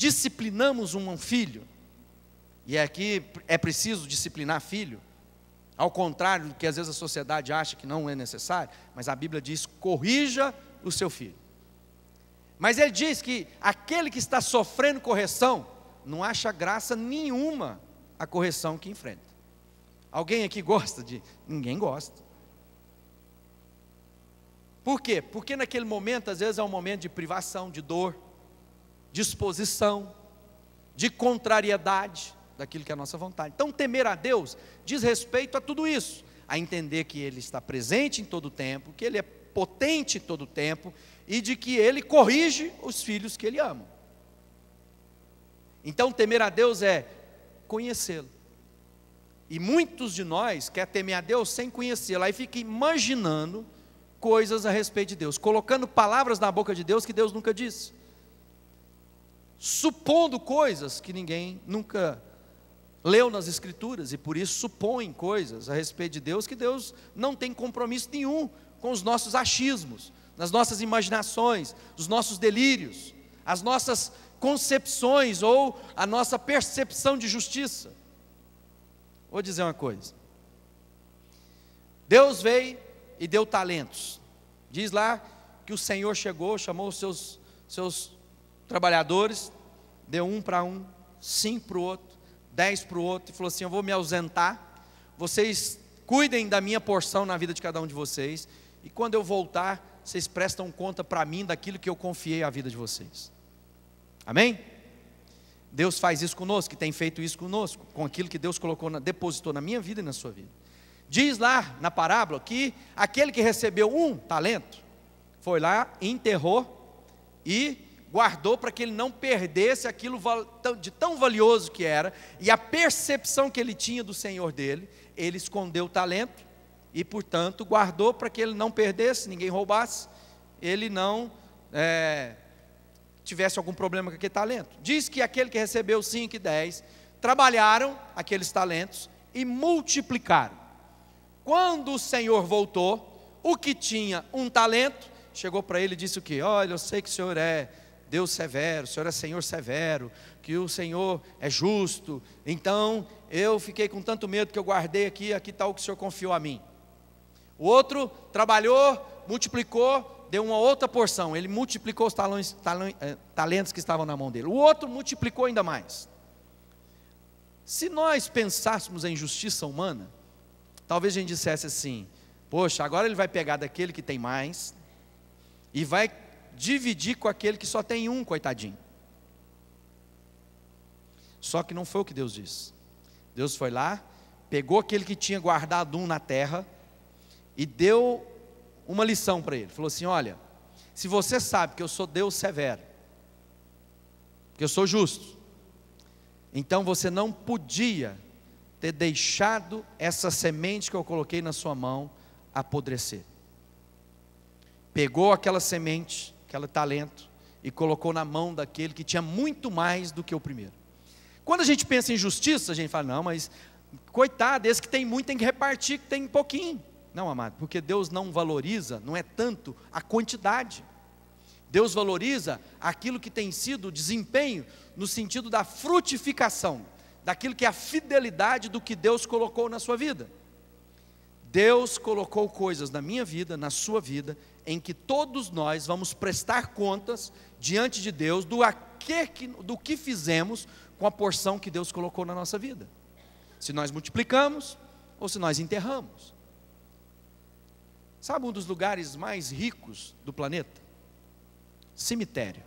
disciplinamos um filho, e aqui é preciso disciplinar filho, ao contrário do que às vezes a sociedade acha que não é necessário, mas a Bíblia diz: corrija o seu filho. Mas ele diz que aquele que está sofrendo correção, não acha graça nenhuma a correção que enfrenta. Alguém aqui gosta de? Ninguém gosta. Por quê? Porque naquele momento, às vezes é um momento de privação, de dor, de exposição, de contrariedade daquilo que é a nossa vontade. Então, temer a Deus diz respeito a tudo isso, a entender que Ele está presente em todo o tempo, que Ele é potente em todo o tempo, e de que Ele corrige os filhos que Ele ama. Então, temer a Deus é conhecê-lo. E muitos de nós querem temer a Deus sem conhecê-lo, aí fica imaginando coisas a respeito de Deus, colocando palavras na boca de Deus que Deus nunca disse, supondo coisas que ninguém nunca leu nas Escrituras, e por isso supõem coisas a respeito de Deus, que Deus não tem compromisso nenhum com os nossos achismos, nas nossas imaginações, os nossos delírios, as nossas concepções ou a nossa percepção de justiça. Vou dizer uma coisa: Deus veio e deu talentos. Diz lá que o Senhor chegou, chamou os seus trabalhadores, deu 1 para um, 5 para o outro, 10 para o outro, e falou assim: eu vou me ausentar, vocês cuidem da minha porção na vida de cada um de vocês, e quando eu voltar, vocês prestam conta para mim daquilo que eu confiei à vida de vocês. Amém? Deus faz isso conosco, que tem feito isso conosco, com aquilo que Deus depositou na minha vida e na sua vida. Diz lá na parábola que aquele que recebeu 1 talento, foi lá, enterrou e guardou para que ele não perdesse aquilo de tão valioso que era, e a percepção que ele tinha do Senhor dele, ele escondeu o talento, e portanto guardou para que ele não perdesse, ninguém roubasse, ele não tivesse algum problema com aquele talento. Diz que aquele que recebeu 5 e 10, trabalharam aqueles talentos e multiplicaram. Quando o Senhor voltou, o que tinha 1 talento, chegou para ele e disse o quê? Olha, eu sei que o Senhor é Deus severo, o Senhor é Senhor severo, que o Senhor é justo, então eu fiquei com tanto medo que eu guardei aqui está o que o Senhor confiou a mim. O outro trabalhou, multiplicou, deu uma outra porção, ele multiplicou os talentos que estavam na mão dele. O outro multiplicou ainda mais. Se nós pensássemos em justiça humana, talvez a gente dissesse assim: poxa, agora ele vai pegar daquele que tem mais e vai dividir com aquele que só tem 1, coitadinho. Só que não foi o que Deus disse. Deus foi lá, pegou aquele que tinha guardado 1 na terra e deu uma lição para ele. Falou assim: olha, se você sabe que eu sou Deus severo, que eu sou justo, então você não podia ter deixado essa semente que eu coloquei na sua mão apodrecer. Pegou aquela semente, aquele talento, e colocou na mão daquele que tinha muito mais do que o primeiro. Quando a gente pensa em justiça, a gente fala: não, mas coitado, esse que tem muito tem que repartir, que tem pouquinho. Não, amado, porque Deus não valoriza, não é tanto a quantidade. Deus valoriza aquilo que tem sido o desempenho, no sentido da frutificação, daquilo que é a fidelidade do que Deus colocou na sua vida. Deus colocou coisas na minha vida, na sua vida, em que todos nós vamos prestar contas diante de Deus do que fizemos com a porção que Deus colocou na nossa vida. Se nós multiplicamos ou se nós enterramos. Sabe um dos lugares mais ricos do planeta? Cemitério.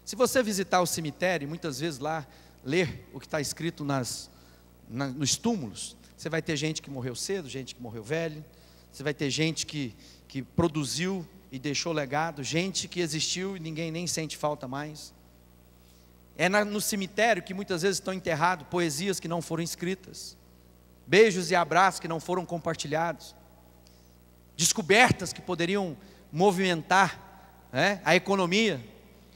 Se você visitar o cemitério, muitas vezes lá, ler o que está escrito nos túmulos, você vai ter gente que morreu cedo, gente que morreu velho, você vai ter gente que produziu e deixou legado, gente que existiu e ninguém nem sente falta mais. É no cemitério que muitas vezes estão enterrados poesias que não foram escritas, beijos e abraços que não foram compartilhados, descobertas que poderiam movimentar a economia,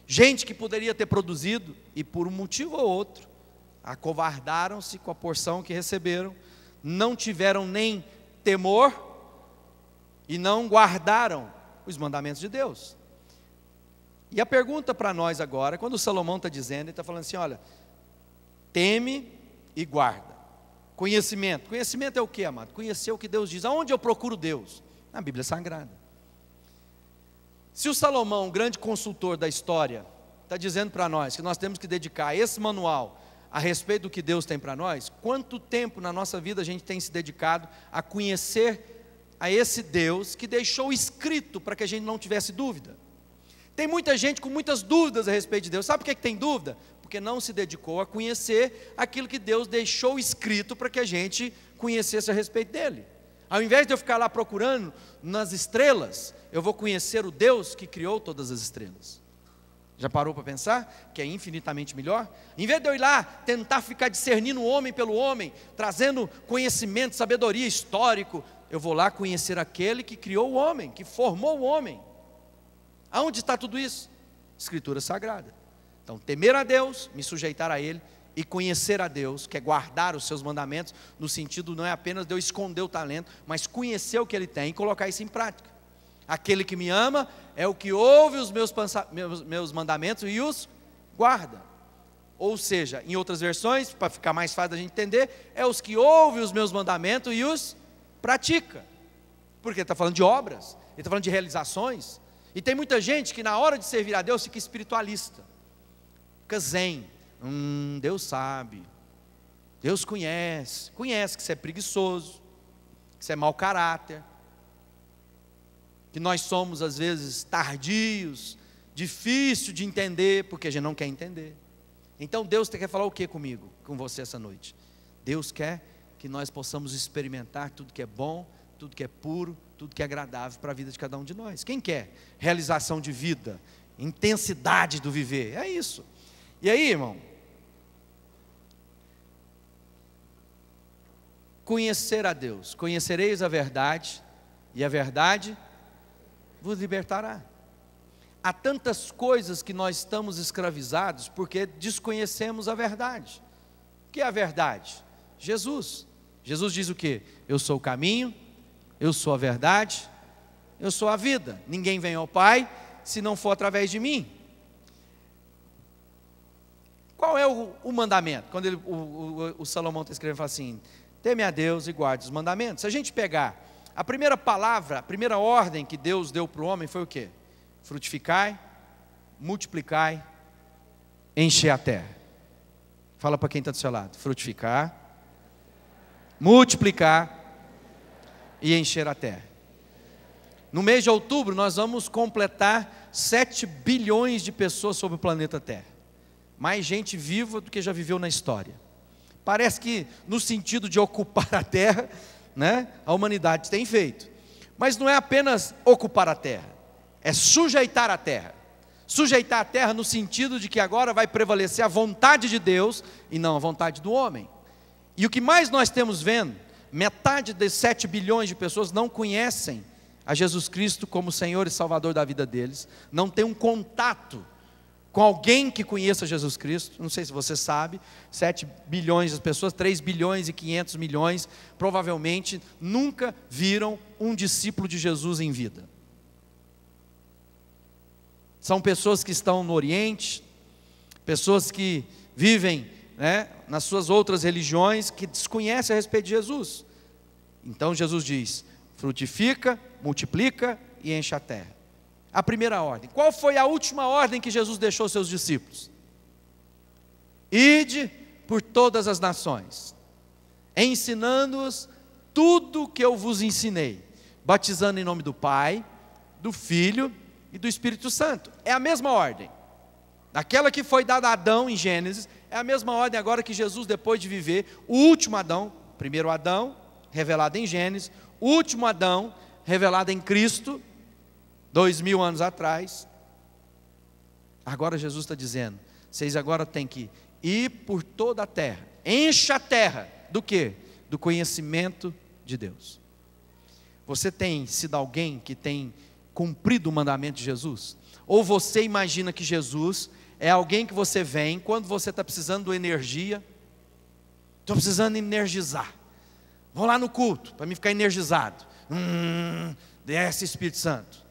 gente que poderia ter produzido e por um motivo ou outro acovardaram-se com a porção que receberam, não tiveram nem temor e não guardaram os mandamentos de Deus. E a pergunta para nós agora, quando o Salomão está dizendo, ele está falando assim, olha, teme e guarda. Conhecimento. Conhecimento é o que, amado? Conhecer o que Deus diz. Aonde eu procuro Deus? Na Bíblia Sagrada. Se o Salomão, grande consultor da história, está dizendo para nós que nós temos que dedicar esse manual a respeito do que Deus tem para nós, quanto tempo na nossa vida a gente tem se dedicado a conhecer a esse Deus que deixou escrito para que a gente não tivesse dúvida? Tem muita gente com muitas dúvidas a respeito de Deus. Sabe por que tem dúvida? Porque não se dedicou a conhecer aquilo que Deus deixou escrito para que a gente conhecesse a respeito dele. Ao invés de eu ficar lá procurando nas estrelas, eu vou conhecer o Deus que criou todas as estrelas. Já parou para pensar que é infinitamente melhor? Em vez de eu ir lá tentar ficar discernindo o homem pelo homem, trazendo conhecimento, sabedoria histórico, eu vou lá conhecer aquele que criou o homem, que formou o homem. Aonde está tudo isso? Escritura Sagrada. Então, temer a Deus, me sujeitar a Ele, e conhecer a Deus, que é guardar os seus mandamentos, no sentido não é apenas de eu esconder o talento, mas conhecer o que Ele tem e colocar isso em prática. Aquele que me ama é o que ouve os meus mandamentos e os guarda. Ou seja, em outras versões, para ficar mais fácil da gente entender, é os que ouvem os meus mandamentos e os pratica. Porque ele está falando de obras, ele está falando de realizações. E tem muita gente que na hora de servir a Deus fica espiritualista, fica zen. Deus sabe, Deus conhece que você é preguiçoso, que você é mau caráter, que nós somos às vezes tardios, difícil de entender, porque a gente não quer entender. Então Deus quer falar o que comigo, com você essa noite? Deus quer que nós possamos experimentar tudo que é bom, tudo que é puro, tudo que é agradável para a vida de cada um de nós. Quem quer realização de vida, intensidade do viver? É isso. E aí, irmão, conhecer a Deus. Conhecereis a verdade, e a verdade vos libertará. Há tantas coisas que nós estamos escravizados porque desconhecemos a verdade. O que é a verdade? Jesus. Jesus diz o quê? Eu sou o caminho, eu sou a verdade, eu sou a vida. Ninguém vem ao Pai se não for através de mim. Qual é o mandamento? Quando o Salomão está escrevendo, fala assim: teme a Deus e guarde os mandamentos. Se a gente pegar a primeira palavra, a primeira ordem que Deus deu para o homem foi o quê? Frutificai, multiplicai, encher a terra. Fala para quem está do seu lado: frutificar, multiplicar e encher a terra. No mês de outubro nós vamos completar 7 bilhões de pessoas sobre o planeta Terra. Mais gente viva do que já viveu na história. Parece que no sentido de ocupar a terra, né, a humanidade tem feito. Mas não é apenas ocupar a terra, é sujeitar a terra. Sujeitar a terra no sentido de que agora vai prevalecer a vontade de Deus e não a vontade do homem. E o que mais nós temos vendo, metade das 7 bilhões de pessoas não conhecem a Jesus Cristo como Senhor e Salvador da vida deles, não tem um contato com alguém que conheça Jesus Cristo. Não sei se você sabe, 7 bilhões de pessoas, 3 bilhões e 500 milhões, provavelmente nunca viram um discípulo de Jesus em vida. São pessoas que estão no Oriente, pessoas que vivem, né, nas suas outras religiões, que desconhecem a respeito de Jesus. Então Jesus diz: frutifica, multiplica e enche a terra. A primeira ordem. Qual foi a última ordem que Jesus deixou aos seus discípulos? Ide por todas as nações, ensinando-os tudo o que eu vos ensinei, batizando em nome do Pai, do Filho e do Espírito Santo. É a mesma ordem. Aquela que foi dada a Adão em Gênesis, é a mesma ordem agora que Jesus, depois de viver o último Adão, primeiro Adão, revelado em Gênesis, o último Adão, revelado em Cristo, 2000 anos atrás. Agora Jesus está dizendo: vocês agora têm que ir por toda a terra, encha a terra, do quê? Do conhecimento de Deus. Você tem sido alguém que tem cumprido o mandamento de Jesus? Ou você imagina que Jesus é alguém que você vem quando você está precisando de energia? Estou precisando energizar, vou lá no culto para me ficar energizado. Desce Espírito Santo.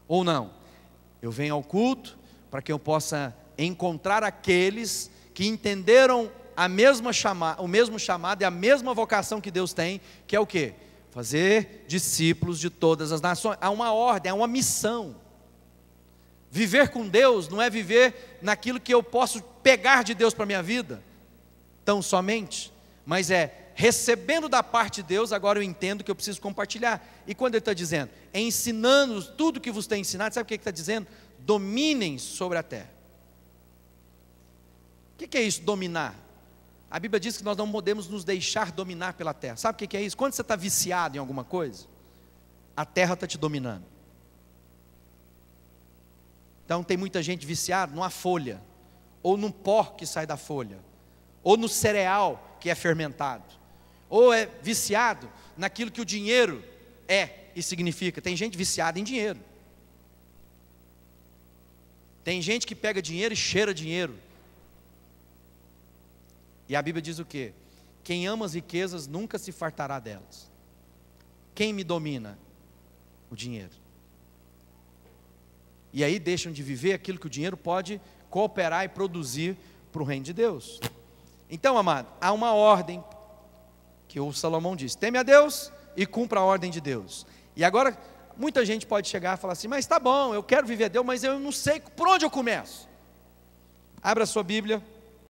Ou não, Eu venho ao culto para que eu possa encontrar aqueles que entenderam o mesmo chamado e a mesma vocação que Deus tem, que é o quê? Fazer discípulos de todas as nações. Há uma ordem, há uma missão. Viver com Deus não é viver naquilo que eu posso pegar de Deus para a minha vida, tão somente, mas é recebendo da parte de Deus, agora eu entendo que eu preciso compartilhar. E quando ele está dizendo, ensinando tudo que vos tem ensinado, sabe o que ele está dizendo? Dominem sobre a terra. O que é isso, dominar? A Bíblia diz que nós não podemos nos deixar dominar pela terra. Sabe o que é isso? Quando você está viciado em alguma coisa, a terra está te dominando. Então tem muita gente viciada numa folha, ou no pó que sai da folha, ou no cereal que é fermentado, ou é viciado naquilo que o dinheiro é e significa. Tem gente viciada em dinheiro. Tem gente que pega dinheiro e cheira dinheiro. E a Bíblia diz o quê? Quem ama as riquezas nunca se fartará delas. Quem me domina? O dinheiro. E aí deixam de viver aquilo que o dinheiro pode cooperar e produzir para o reino de Deus. Então, amado, há uma ordem que o Salomão diz: teme a Deus e cumpra a ordem de Deus. E agora, muita gente pode chegar e falar assim: mas está bom, eu quero viver a Deus, mas eu não sei por onde eu começo. Abra a sua Bíblia